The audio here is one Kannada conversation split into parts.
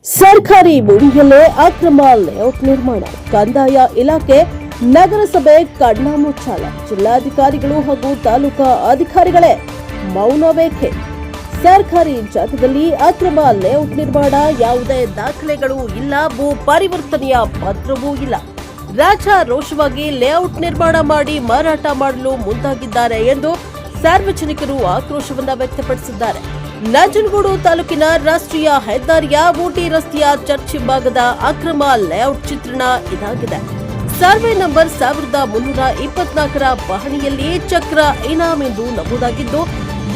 ಸರ್ಕಾರಿ ಭೂಮಿಯಲ್ಲೇ ಅಕ್ರಮ ಲೇಔಟ್ ನಿರ್ಮಾಣ, ಕಂದಾಯ ಇಲಾಖೆ, ನಗರಸಭೆ ಕಣ್ಣಾಮುಚ್ಚಾಲೆ, ಜಿಲ್ಲಾಧಿಕಾರಿಗಳು ಹಾಗೂ ತಾಲೂಕಾ ಅಧಿಕಾರಿಗಳೇ ಮೌನವೇಕೆ? ಸರ್ಕಾರಿ ಜಾಗದಲ್ಲಿ ಅಕ್ರಮ ಲೇಔಟ್ ನಿರ್ಮಾಣ, ಯಾವುದೇ ದಾಖಲೆಗಳು ಇಲ್ಲ, ಭೂ ಪರಿವರ್ತನೆಯ ಪತ್ರವೂ ಇಲ್ಲ. ರಾಜಾರೋಷವಾಗಿ ಲೇಔಟ್ ನಿರ್ಮಾಣ ಮಾಡಿ ಮಾರಾಟ ಮಾಡಲು ಮುಂದಾಗಿದ್ದಾರೆ ಎಂದು ಸಾರ್ವಜನಿಕರು ಆಕ್ರೋಶವನ್ನ ವ್ಯಕ್ತಪಡಿಸಿದ್ದಾರೆ. ನಂಜನಗೂಡು ತಾಲೂಕಿನ ರಾಷ್ಟ್ರೀಯ ಹೆದ್ದಾರಿಯ ಊಟಿ ರಸ್ತೆಯ ಚರ್ಚ್ ಭಾಗದ ಅಕ್ರಮ ಲೇಔಟ್ ಚಿತ್ರಣ ಇದಾಗಿದೆ. ಸರ್ವೆ ನಂಬರ್ 1324ರ ಪಹಣಿಯಲ್ಲಿ ಚಕ್ರ ಇನಾಮ್ ಎಂದು ನಮೂದಾಗಿದ್ದು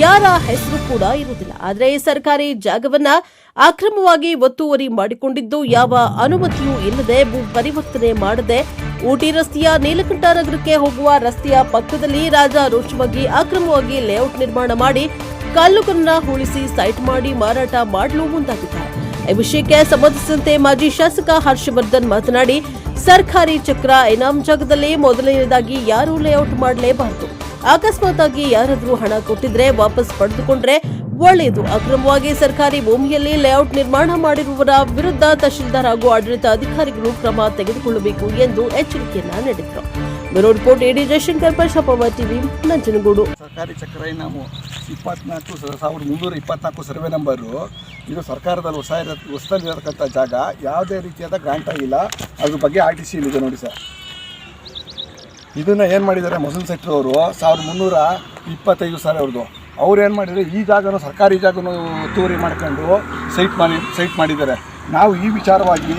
ಯಾರ ಹೆಸರು ಕೂಡ ಇರುವುದಿಲ್ಲ. ಆದರೆ ಸರ್ಕಾರಿ ಜಾಗವನ್ನ ಅಕ್ರಮವಾಗಿ ಒತ್ತುವರಿ ಮಾಡಿಕೊಂಡಿದ್ದು ಯಾವ ಅನುಮತಿಯೂ ಇಲ್ಲದೆ ಭೂ ಪರಿವರ್ತನೆ ಮಾಡದೆ ಊಟಿ ರಸ್ತೆಯ ನೀಲಕಂಠ ನಗರಕ್ಕೆ ಹೋಗುವ ರಸ್ತೆಯ ಪಕ್ಕದಲ್ಲಿ ರಾಜಾರೋಷವಾಗಿ ಅಕ್ರಮವಾಗಿ ಲೇಔಟ್ ನಿರ್ಮಾಣ ಮಾಡಿ ಕಲ್ಲುಗಳನ್ನ ಹೂಳಿಸಿ ಸೈಟ್ ಮಾಡಿ ಮಾರಾಟ ಮಾಡಲು ಮುಂದಾಗಿದ್ದಾರೆ. ಈ ವಿಷಯಕ್ಕೆ ಸಂಬಂಧಿಸಿದಂತೆ ಮಾಜಿ ಶಾಸಕ ಹರ್ಷವರ್ಧನ್ ಮಾತನಾಡಿ, ಸರ್ಕಾರಿ ಚಕ್ರ ಇನಾಮ್ ಜಾಗದಲ್ಲಿ ಮೊದಲನೇದಾಗಿ ಯಾರೂ ಲೇಔಟ್ ಮಾಡಲೇಬಾರದು. ಅಕಸ್ಮಾತ್ ಆಗಿ ಯಾರಾದರೂ ಹಣ ಕೊಟ್ಟಿದ್ರೆ ವಾಪಸ್ ಪಡೆದುಕೊಂಡ್ರೆ ಒಳ್ಳೆಯದು. ಅಕ್ರಮವಾಗಿ ಸರ್ಕಾರಿ ಭೂಮಿಯಲ್ಲಿ ಲೇಔಟ್ ನಿರ್ಮಾಣ ಮಾಡಿರುವವರ ವಿರುದ್ಧ ತಹಶೀಲ್ದಾರ್ ಹಾಗೂ ಆಡಳಿತ ಅಧಿಕಾರಿಗಳು ಕ್ರಮ ತೆಗೆದುಕೊಳ್ಳಬೇಕು ಎಂದು ಎಚ್ಚರಿಕೆಯನ್ನ ನೀಡಿದರು. ಬ್ಯೂರೋ ರಿಪೋರ್ಟ್ ಎಡಿ ಜಯಶಂಕರ್, ಪ್ರಜಾಪ್ರಭ ಟಿವಿ, ನಂಜನಗೂಡು. ಸರ್ಕಾರಿ ಚಕ್ರ ಇನಾಮು 1324 ಸರ್ವೆ ನಂಬರು. ಇದು ಸರ್ಕಾರದಲ್ಲಿ ಹೊಸದಲ್ಲಿರತಕ್ಕಂಥ ಜಾಗ, ಯಾವುದೇ ರೀತಿಯಾದ ಗ್ರಾಂಟ್ ಆಗಿಲ್ಲ. ಅದ್ರ ಬಗ್ಗೆ RTC ಇದೆ ನೋಡಿ ಸರ್. ಇದನ್ನು ಏನು ಮಾಡಿದ್ದಾರೆ ಮೊಸನ್ ಸೆಕ್ಟ್ರ್ ಅವರು 1325 ಸಾವಿರ ಅವ್ರದ್ದು. ಅವ್ರು ಏನು ಮಾಡಿದರೆ ಈ ಜಾಗನೂ ಸರ್ಕಾರಿ ಜಾಗನೂ ಒತ್ತುವರಿ ಮಾಡ್ಕೊಂಡು ಸೈಟ್ ಮಾಡಿದ್ದಾರೆ. ನಾವು ಈ ವಿಚಾರವಾಗಿ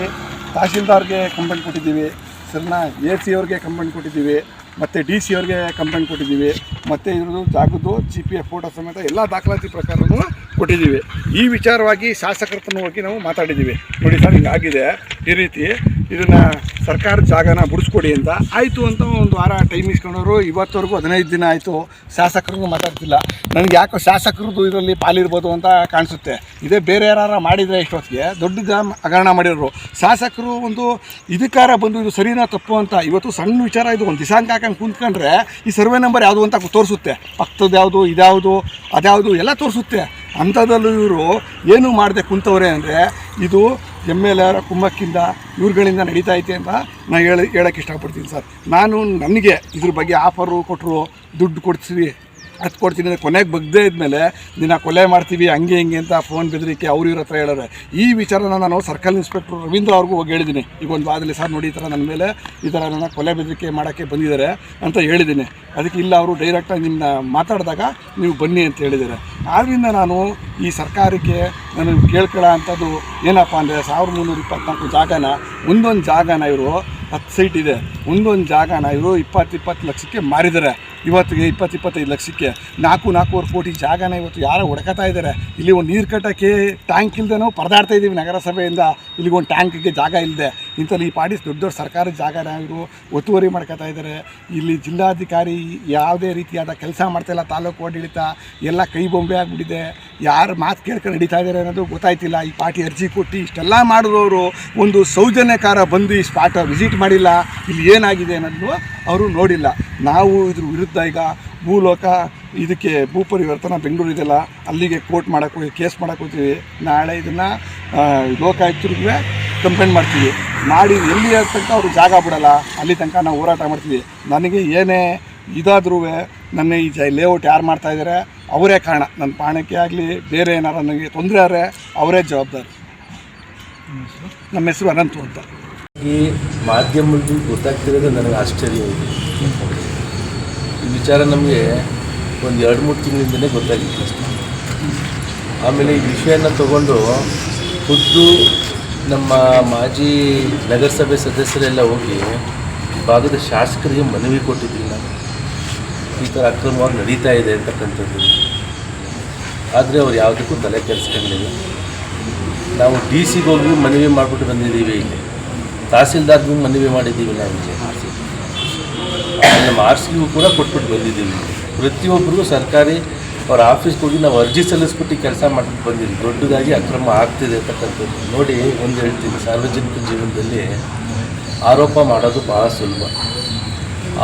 ತಹಶೀಲ್ದಾರ್ಗೆ ಕಂಪ್ಲೇಂಟ್ ಕೊಟ್ಟಿದ್ದೀವಿ, ಸರಿನಾ, AC ಅವ್ರಿಗೆ ಕಂಪ್ಲೇಂಟ್ ಕೊಟ್ಟಿದ್ದೀವಿ, ಮತ್ತು DC ಅವ್ರಿಗೆ ಕಂಪ್ಲೇಂಟ್ ಕೊಟ್ಟಿದ್ದೀವಿ, ಮತ್ತು ಇದ್ರದ್ದು ಜಾಗದ್ದು GPF ಫೋಟೋ ಸಮೇತ ಎಲ್ಲ ದಾಖಲಾತಿ ಪ್ರಕಾರನೂ ಕೊಟ್ಟಿದ್ದೀವಿ. ಈ ವಿಚಾರವಾಗಿ ಶಾಸಕರ ಹತ್ರ ಹೋಗಿ ನಾವು ಮಾತಾಡಿದ್ದೀವಿ. ನೋಡಿ ಸರ್, ಹಿಂಗಾಗಿದೆ, ಈ ರೀತಿ ಇದನ್ನು ಸರ್ಕಾರದ ಜಾಗನ ಬಿಡಿಸ್ಕೊಡಿ ಅಂತ ಆಯಿತು ಅಂತ ಒಂದು ವಾರ ಟೈಮ್ ಇಸ್ಕೊಂಡವರು. ಇವತ್ತವರೆಗೂ 15 ದಿನ ಆಯಿತು, ಶಾಸಕರಿಗೂ ಮಾತಾಡ್ತಿಲ್ಲ. ನನಗೆ ಯಾಕೋ ಶಾಸಕರದ್ದು ಇದರಲ್ಲಿ ಪಾಲಿರ್ಬೋದು ಅಂತ ಕಾಣಿಸುತ್ತೆ. ಇದೇ ಬೇರೆ ಯಾರು ಮಾಡಿದರೆ ಇಷ್ಟೊತ್ತಿಗೆ ದೊಡ್ಡ ಹಗರಣ ಮಾಡಿರೋರು. ಶಾಸಕರು ಒಂದು ಇದಕ್ಕಾರ ಬಂದು ಇದು ಸರಿನಾ ತಪ್ಪು ಅಂತ ಇವತ್ತು ಸಣ್ಣ ವಿಚಾರ, ಇದು ಒಂದು ದಿಸಾಂಕ ಹಾಕೊಂಡು ಕುಂತ್ಕೊಂಡ್ರೆ ಈ ಸರ್ವೆ ನಂಬರ್ ಯಾವುದು ಅಂತ ತೋರಿಸುತ್ತೆ, ಪಕ್ಕದ ಯಾವುದು ಇದ್ಯಾವುದು ಅದ್ಯಾವುದು ಎಲ್ಲ ತೋರಿಸುತ್ತೆ. ಅಂಥದ್ದಲ್ಲೂ ಇವರು ಏನೂ ಮಾಡದೆ ಕುಂತವ್ರೆ ಅಂದರೆ ಇದು MLA ಕುಮ್ಮಕ್ಕಿಂದ ಇವ್ರುಗಳಿಂದ ನಡೀತಾ ಐತೆ ಅಂತ ನಾನು ಹೇಳೋಕ್ಕೆ ಇಷ್ಟಪಡ್ತೀನಿ ಸರ್. ನನಗೆ ಇದ್ರ ಬಗ್ಗೆ ಆಫರು ಕೊಟ್ಟರು, ದುಡ್ಡು ಕೊಡ್ತೀವಿ ಅದು ಕೊಡ್ತೀನಿ ಅಂದರೆ ಕೊನೆಗೆ ಬಗ್ದೇ ಇದ್ಮೇಲೆ ದಿನ ಕೊಲೆ ಮಾಡ್ತೀವಿ ಹಂಗೆ ಹಿಂಗೆ ಅಂತ ಫೋನ್ ಬೆದರಿಕೆ ಅವ್ರ ಹತ್ರ ಹೇಳೋರೆ. ಈ ವಿಚಾರನ ನಾನು ಸರ್ಕಲ್ ಇನ್ಸ್ಪೆಕ್ಟ್ರ್ ರವೀಂದ್ರ ಅವ್ರಿಗೂ ಹೋಗಿ ಹೇಳಿದ್ದೀನಿ. ಈಗ ಒಂದು ವಾರದಲ್ಲಿ ಸರ್ ನೋಡಿ ಈ ಥರ ನನ್ನ ಮೇಲೆ ಈ ಥರ ನನ್ನ ಕೊಲೆ ಬೆದರಿಕೆ ಮಾಡೋಕ್ಕೆ ಬಂದಿದ್ದಾರೆ ಅಂತ ಹೇಳಿದ್ದೀನಿ. ಅದಕ್ಕೆ ಇಲ್ಲ, ಅವರು ಡೈರೆಕ್ಟಾಗಿ ನಿಮ್ಮನ್ನ ಮಾತಾಡಿದಾಗ ನೀವು ಬನ್ನಿ ಅಂತ ಹೇಳಿದ್ದಾರೆ. ಆದ್ದರಿಂದ ನಾನು ಈ ಸರ್ಕಾರಕ್ಕೆ ನಾನು ಕೇಳ್ಕೊಳ್ಳೋ ಅಂಥದ್ದು ಏನಪ್ಪ ಅಂದರೆ 1324 ಜಾಗನ, ಒಂದೊಂದು ಜಾಗನ ಇವರು 10 ಸೈಟ್ ಇದೆ, ಒಂದೊಂದು ಜಾಗನ ಇವರು 20 ಲಕ್ಷಕ್ಕೆ ಮಾರಿದ್ದಾರೆ. ಇವತ್ತಿಗೆ 20-25 ಲಕ್ಷಕ್ಕೆ 4-4.25 ಕೋಟಿ ಜಾಗನ ಇವತ್ತು ಯಾರೋ ಹೊಡ್ಕೊತಾ ಇದ್ದಾರೆ. ಇಲ್ಲಿ ಒಂದು ನೀರು ಕಟ್ಟೋಕ್ಕೆ ಟ್ಯಾಂಕ್ ಇಲ್ಲದೆ ನಾವು ಪರದಾಡ್ತಾ ಇದ್ದೀವಿ ನಗರಸಭೆಯಿಂದ. ಇಲ್ಲಿಗೆ ಒಂದು ಟ್ಯಾಂಕಿಗೆ ಜಾಗ ಇಲ್ಲದೆ ಇಂಥಲ್ಲಿ ಈ ಪಾರ್ಟಿ ದೊಡ್ಡ ಸರ್ಕಾರದ ಜಾಗನ ಇವರು ಒತ್ತುವರಿ ಮಾಡ್ಕೊತಾ ಇದ್ದಾರೆ. ಇಲ್ಲಿ ಜಿಲ್ಲಾಧಿಕಾರಿ ಯಾವುದೇ ರೀತಿಯಾದ ಕೆಲಸ ಮಾಡ್ತಾಯಿಲ್ಲ, ತಾಲೂಕು ಆಡಳಿತ ಎಲ್ಲ ಕೈ ಬೊಂಬೆ ಆಗಿಬಿಟ್ಟಿದೆ. ಯಾರು ಮಾತು ಕೇಳ್ಕೊಂಡು ನಡೀತಾ ಇದ್ದಾರೆ ಅನ್ನೋದು ಗೊತ್ತಾಯ್ತಿಲ್ಲ. ಈ ಪಾರ್ಟಿ ಅರ್ಜಿ ಕೊಟ್ಟು ಇಷ್ಟೆಲ್ಲ ಮಾಡಿದವರು ಒಂದು ಸೌಜನ್ಯಕಾರ ಬಂದು ಈ ಸ್ಪಾಟ್ ವಿಸಿಟ್ ಮಾಡಿಲ್ಲ, ಇಲ್ಲಿ ಏನಾಗಿದೆ ಅನ್ನೋದು ಅವರು ನೋಡಿಲ್ಲ. ನಾವು ಇದ್ರ ವಿರುದ್ಧ ಈಗ ಭೂಲೋಕ ಇದಕ್ಕೆ ಭೂ ಪರಿವರ್ತನಾ ಬೆಂಗಳೂರು ಇದೆಲ್ಲ ಅಲ್ಲಿಗೆ ಕೋರ್ಟ್ ಮಾಡೋಕ್ಕೆ ಹೋಗಿ ಕೇಸ್ ಮಾಡೋಕ್ಕೆ ಹೋಗ್ತೀವಿ. ನಾಳೆ ಇದನ್ನು ಲೋಕಾಯುಕ್ತರಿಗೆ ಕಂಪ್ಲೇಂಟ್ ಮಾಡ್ತೀವಿ. ಮಾಡಿ ಎಲ್ಲಿ ತನಕ ಅವರು ಜಾಗ ಬಿಡೋಲ್ಲ ಅಲ್ಲಿ ತನಕ ನಾವು ಹೋರಾಟ ಮಾಡ್ತೀವಿ. ನನಗೆ ಏನೇ ಇದಾದ್ರೂ ನನ್ನ ಈ ಲೇಔಟ್ ಯಾರು ಮಾಡ್ತಾಯಿದ್ದಾರೆ ಅವರೇ ಕಾರಣ. ನನ್ನ ಪ್ರಾಣಕ್ಕೆ ಆಗಲಿ ಬೇರೆ ಏನಾರು ನನಗೆ ತೊಂದರೆ ಆದರೆ ಅವರೇ ಜವಾಬ್ದಾರಿ. ನಮ್ಮ ಹೆಸರು ಅನಂತು ಅಂತ. ಈ ಮಾಧ್ಯಮದ್ದು ಗೊತ್ತಾಗ್ತಿರೋದು ನನಗೆ ಆಶ್ಚರ್ಯ ಇದೆ. ಈ ವಿಚಾರ ನಮಗೆ ಒಂದು 2-3 ತಿಂಗಳಿಂದಲೇ ಗೊತ್ತಾಗಿತ್ತು ಅಷ್ಟೇ. ಆಮೇಲೆ ಈ ವಿಷಯನ ತಗೊಂಡು ಖುದ್ದು ನಮ್ಮ ಮಾಜಿ ನಗರಸಭೆ ಸದಸ್ಯರೆಲ್ಲ ಹೋಗಿ ಭಾಗದ ಶಾಸಕರಿಗೆ ಮನವಿ ಕೊಟ್ಟಿದ್ದಿಲ್ಲ, ಈ ಥರ ಅಕ್ರಮವಾಗಿ ನಡೀತಾ ಇದೆ ಅಂತಕ್ಕಂಥದ್ದು. ಆದರೆ ಅವ್ರು ಯಾವುದಕ್ಕೂ ತಲೆ ಕೆಡಿಸ್ಕೊಂಡಿಲ್ಲ. ನಾವು DC ಹೋಗಿ ಮನವಿ ಮಾಡಿಬಿಟ್ಟು ಬಂದಿದ್ದೀವಿ, ಇಲ್ಲಿ ತಹಸೀಲ್ದಾರ್ಗೂ ಮನವಿ ಮಾಡಿದ್ದೀವಿ, ನಾವು ಇಲ್ಲಿ ನಮ್ಮ RCಗೂ ಕೂಡ ಕೊಟ್ಬಿಟ್ಟು ಬಂದಿದ್ದೀವಿ. ಪ್ರತಿಯೊಬ್ಬರಿಗೂ ಸರ್ಕಾರಿ ಅವ್ರ ಆಫೀಸ್ಗೆ ಹೋಗಿ ನಾವು ಅರ್ಜಿ ಸಲ್ಲಿಸ್ಬಿಟ್ಟು ಕೆಲಸ ಮಾಡ್ಬಿಟ್ಟು ಬಂದಿದ್ದೀವಿ. ದೊಡ್ಡದಾಗಿ ಅಕ್ರಮ ಆಗ್ತಿದೆ ಅಂತಕ್ಕಂಥದ್ದು ನೋಡಿ. ಒಂದು ಹೇಳ್ತೀನಿ, ಸಾರ್ವಜನಿಕ ಜೀವನದಲ್ಲಿ ಆರೋಪ ಮಾಡೋದು ಭಾಳ ಸುಲಭ.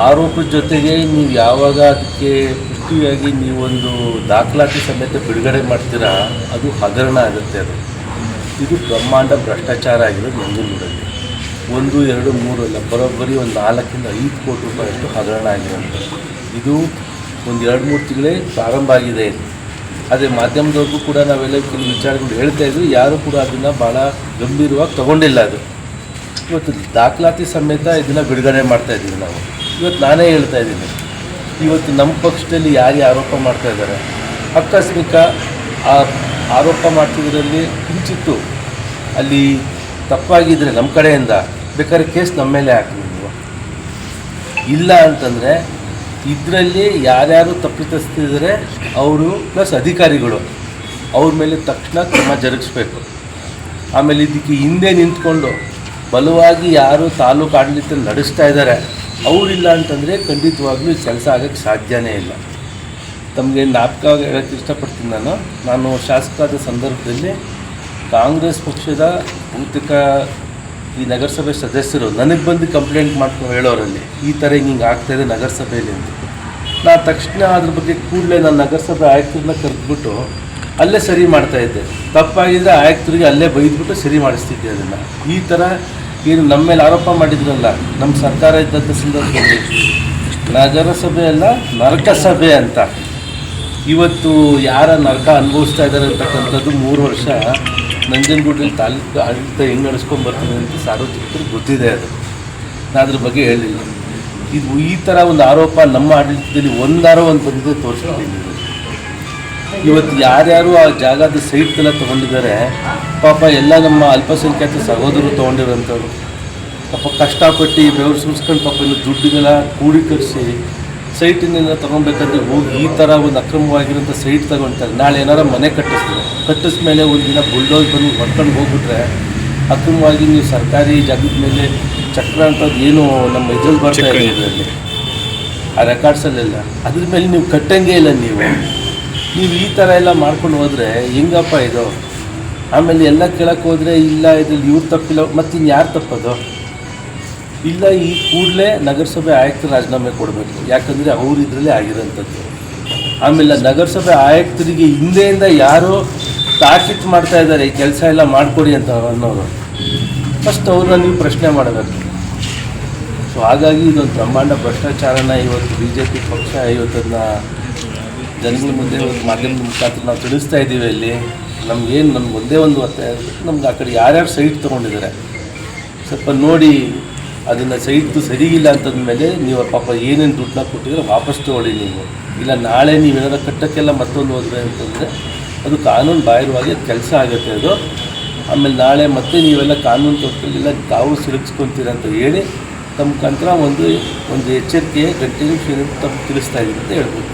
ಆರೋಪದ ಜೊತೆಗೆ ನೀವು ಯಾವಾಗ ಅದಕ್ಕೆ ಪುಷ್ಟಿಯಾಗಿ ನೀವೊಂದು ದಾಖಲಾತಿ ಸಮೇತ ಬಿಡುಗಡೆ ಮಾಡ್ತೀರಾ, ಅದು ಹಗರಣ ಆಗುತ್ತೆ. ಅದು ಇದು ಬ್ರಹ್ಮಾಂಡ ಭ್ರಷ್ಟಾಚಾರ ಆಗಿರೋದು ನಂಜನಗೂಡಲ್ಲಿ 1, 2, 3 ಅಲ್ಲ, ಬರೋಬ್ಬರಿ ಒಂದು 4 ಇಂದ 5 ಕೋಟಿ ರೂಪಾಯಿಯಷ್ಟು ಹಗರಣ ಆಗಿರೋಂಥದ್ದು. ಇದು ಒಂದು 2-3 ತಿಂಗಳೇ ಪ್ರಾರಂಭ ಆಗಿದೆ. ಅದೇ ಮಾಧ್ಯಮದವ್ರಿಗೂ ಕೂಡ ನಾವೆಲ್ಲ ಕೆಲವು ವಿಚಾರಗಳು ಹೇಳ್ತಾ ಇದ್ವಿ, ಯಾರೂ ಕೂಡ ಅದನ್ನು ಭಾಳ ಗಂಭೀರವಾಗಿ ತಗೊಂಡಿಲ್ಲ. ಅದು ಇವತ್ತು ದಾಖಲಾತಿ ಸಮೇತ ಇದನ್ನು ಬಿಡುಗಡೆ ಮಾಡ್ತಾಯಿದ್ದೀವಿ ನಾವು. ಇವತ್ತು ನಾನೇ ಹೇಳ್ತಾ ಇದ್ದೀನಿ, ಇವತ್ತು ನಮ್ಮ ಪಕ್ಷದಲ್ಲಿ ಯಾರು ಆರೋಪ ಮಾಡ್ತಾ ಇದ್ದಾರೆ, ಆಕಸ್ಮಿಕ ಆ ಆರೋಪ ಮಾಡ್ತಿದ್ರಲ್ಲಿ ಕಿಂಚಿತ್ತು ಅಲ್ಲಿ ತಪ್ಪಾಗಿದ್ದರೆ ನಮ್ಮ ಕಡೆಯಿಂದ ಬೇಕಾದ್ರೆ ಕೇಸ್ ನಮ್ಮ ಮೇಲೆ ಹಾಕಿ ನೀವು. ಇಲ್ಲ ಅಂತಂದರೆ ಇದರಲ್ಲಿ ಯಾರ್ಯಾರು ತಪ್ಪಿತಸ್ಥಿದ್ದಾರೆ ಅವರು ಪ್ಲಸ್ ಅಧಿಕಾರಿಗಳು ಅವ್ರ ಮೇಲೆ ತಕ್ಷಣ ಕ್ರಮ ಜರುಗಿಸ್ಬೇಕು. ಆಮೇಲೆ ಇದಕ್ಕೆ ಹಿಂದೆ ನಿಂತ್ಕೊಂಡು ಬಲವಾಗಿ ಯಾರು ತಾಲೂಕು ಆಡಳಿತ ನಡೆಸ್ತಾ ಇದ್ದಾರೆ ಅವರಿಲ್ಲ ಅಂತಂದರೆ ಖಂಡಿತವಾಗ್ಲೂ ಈ ಕೆಲಸ ಆಗೋಕ್ಕೆ ಸಾಧ್ಯನೇ ಇಲ್ಲ. ತಮಗೆ ಜ್ಞಾಪಕ ಹೇಳೋಕ್ಕೆ ಇಷ್ಟಪಡ್ತೀನಿ. ನಾನು ಶಾಸಕರಾದ ಸಂದರ್ಭದಲ್ಲಿ ಕಾಂಗ್ರೆಸ್ ಪಕ್ಷದ ಬಹುತೇಕ ಈ ನಗರಸಭೆ ಸದಸ್ಯರು ನನಗೆ ಬಂದು ಕಂಪ್ಲೇಂಟ್ ಮಾಡ್ಕೊಂಡು ಹೇಳೋರಲ್ಲಿ ಈ ಥರ ಹಿಂಗೆ ಆಗ್ತಾಯಿದೆ ನಗರಸಭೆಯಲ್ಲಿ ಅಂತ. ನಾನು ತಕ್ಷಣ ಅದ್ರ ಬಗ್ಗೆ ಕೂಡಲೇ ನಾನು ನಗರಸಭೆ ಆಯುಕ್ತರನ್ನ ಕರೆದ್ಬಿಟ್ಟು ಅಲ್ಲೇ ಸರಿ ಮಾಡ್ತಾಯಿದ್ದೆ. ತಪ್ಪಾಗಿದ್ದರೆ ಆಯುಕ್ತರಿಗೆ ಅಲ್ಲೇ ಬೈದ್ಬಿಟ್ಟು ಸರಿ ಮಾಡಿಸ್ತಿದ್ದೆ ಅದನ್ನು. ಈ ಥರ ಏನು ನಮ್ಮ ಮೇಲೆ ಆರೋಪ ಮಾಡಿದ್ರಲ್ಲ, ನಮ್ಮ ಸರ್ಕಾರ ಇದ್ದಂಥ ಸಂದರ್ಭದಲ್ಲಿ ನಗರಸಭೆ ಅಲ್ಲ ನರಕಸಭೆ ಅಂತ ಇವತ್ತು ಯಾರ ನರಕ ಅನುಭವಿಸ್ತಾ ಇದ್ದಾರೆ ಅಂತಕ್ಕಂಥದ್ದು 3 ವರ್ಷ ನಂಜನಗೂಡಲ್ಲಿ ತಾಲೂಕು ಆಡಳಿತ ಹೆಂಗೆ ನಡೆಸ್ಕೊಂಡ್ಬರ್ತೀನಿ ಅಂತ ಸಾರ್ವಜನಿಕರಿಗೆ ಗೊತ್ತಿದೆ. ಅದು ನಾನು ಅದ್ರ ಬಗ್ಗೆ ಹೇಳಿಲ್ಲ. ಇದು ಈ ಥರ ಒಂದು ಆರೋಪ ನಮ್ಮ ಆಡಳಿತದಲ್ಲಿ ಒಂದು ಬಂದಿದೆ ತೋರಿಸ್ತೀನಿ. ಇವತ್ತು ಯಾರ್ಯಾರು ಆ ಜಾಗದ ಸೈಟ್ಗೆಲ್ಲ ತೊಗೊಂಡಿದ್ದಾರೆ ಪಾಪ ಎಲ್ಲ ನಮ್ಮ ಅಲ್ಪಸಂಖ್ಯಾತ ಸಹೋದರರು ತೊಗೊಂಡಿರೋಂಥವ್ರು ಪಾಪ ಕಷ್ಟಪಟ್ಟು ಬೆವರು ಸುರಿಸ್ಕೊಂಡು ಪಾಪ ಇನ್ನು ದುಡ್ಡುಗಳ ಕೂಡೀಕರಿಸಿ ಸೈಟಿನಿಂದ ತೊಗೊಬೇಕಾದ್ರೆ ಹೋಗಿ ಈ ಥರ ಒಂದು ಅಕ್ರಮವಾಗಿರೋಂಥ ಸೈಟ್ ತೊಗೊಳ್ತಾರೆ. ನಾಳೆ ಏನಾರ ಮನೆ ಕಟ್ಟಿಸ್ಮೇಲೆ ಒಂದು ದಿನ ಬುಲ್ಡೋಸ್ ಬಂದು ಹೊಡ್ಕೊಂಡು ಹೋಗ್ಬಿಟ್ರೆ ಅಕ್ರಮವಾಗಿ ನೀವು ಸರ್ಕಾರಿ ಜಾಗದ ಮೇಲೆ ಚಕ್ರ ಅಂಥದ್ದು ಏನು ನಮ್ಮ ಇದ್ರಲ್ಲಿ ಬರ್ತಾ ಇದೆ ಇದರಲ್ಲಿ ಆ ರೆಕಾರ್ಡ್ಸಲ್ಲೆಲ್ಲ ಅದ್ರ ಮೇಲೆ ನೀವು ಕಟ್ಟಂಗೆ ಇಲ್ಲ. ನೀವು ಈ ಥರ ಎಲ್ಲ ಮಾಡ್ಕೊಂಡು ಹೋದರೆ ಹೆಂಗಪ್ಪ ಇದು? ಆಮೇಲೆ ಎಲ್ಲ ಕೇಳಕ್ಕೆ ಹೋದರೆ ಇಲ್ಲ ಇದ್ರಲ್ಲಿ ಇವ್ರು ತಪ್ಪಿಲ್ಲ, ಮತ್ತು ಇನ್ಯಾರು ತಪ್ಪದು? ಇಲ್ಲ, ಈ ಕೂಡಲೇ ನಗರಸಭೆ ಆಯುಕ್ತರು ರಾಜೀನಾಮೆ ಕೊಡಬೇಕು. ಯಾಕಂದರೆ ಅವರು ಇದರಲ್ಲೇ ಆಗಿರೋಂಥದ್ದು. ಆಮೇಲೆ ನಗರಸಭೆ ಆಯುಕ್ತರಿಗೆ ಹಿಂದೆಯಿಂದ ಯಾರೋ ತಾಕೀತು ಮಾಡ್ತಾ ಇದ್ದಾರೆ ಈ ಕೆಲಸ ಎಲ್ಲ ಮಾಡಿಕೊಡಿ ಅಂತ ಅನ್ನೋರು, ಫಸ್ಟ್ ಅವ್ರನ್ನ ನೀವು ಪ್ರಶ್ನೆ ಮಾಡಬೇಕು. ಸೊ ಹಾಗಾಗಿ ಇದೊಂದು ಬ್ರಹ್ಮಾಂಡ ಭ್ರಷ್ಟಾಚಾರನ ಇವತ್ತು BJP ಪಕ್ಷ ಇವತ್ತನ್ನು ಜನಗಳ ಮುಂದೆ ಮಾಧ್ಯಮದ ಮುಖಾಂತರ ನಾವು ತಿಳಿಸ್ತಾ ಇದ್ದೀವಿ. ಅಲ್ಲಿ ನಮ್ಗೆ ಒಂದೇ ಒಂದು ಒತ್ತಾಯ, ನಮ್ಗೆ ಆ ಕಡೆ ಯಾರ್ಯಾರು ಸೈಟ್ ತೊಗೊಂಡಿದ್ದಾರೆ ಸ್ವಲ್ಪ ನೋಡಿ ಅದನ್ನು ಸೈಟ್ದು ಸರಿ ಇಲ್ಲ ಅಂತಂದಮೇಲೆ ನೀವು ಪಾಪ ಏನೇನು ದುಡ್ಡನ್ನ ಕೊಟ್ಟಿದ್ರೆ ವಾಪಸ್ ತೊಗೊಳ್ಳಿ ನೀವು. ಇಲ್ಲ ನಾಳೆ ನೀವೇನಾದ್ರು ಕಟ್ಟೋಕ್ಕೆಲ್ಲ ಮತ್ತೊಂದು ಹೋದರೆ ಅಂತಂದರೆ ಅದು ಕಾನೂನು ಬಾಹಿರವಾಗಿ ಅದು ಕೆಲಸ ಆಗುತ್ತೆ ಅದು. ಆಮೇಲೆ ನಾಳೆ ಮತ್ತೆ ನೀವೆಲ್ಲ ಕಾನೂನು ತೊಗೊಳ್ಳಿಲ್ಲ ತಾವು ಸಿಲುಕಿಸ್ಕೊತೀರ ಅಂತ ಹೇಳಿ ತಮ್ಮ ಮುಖಾಂತರ ಒಂದು ಎಚ್ಚರಿಕೆ ಗಂಟೆ ತಪ್ಪು ತಿಳಿಸ್ತಾ ಇದ್ದೀನಿ ಅಂತ ಹೇಳ್ಬೋದು.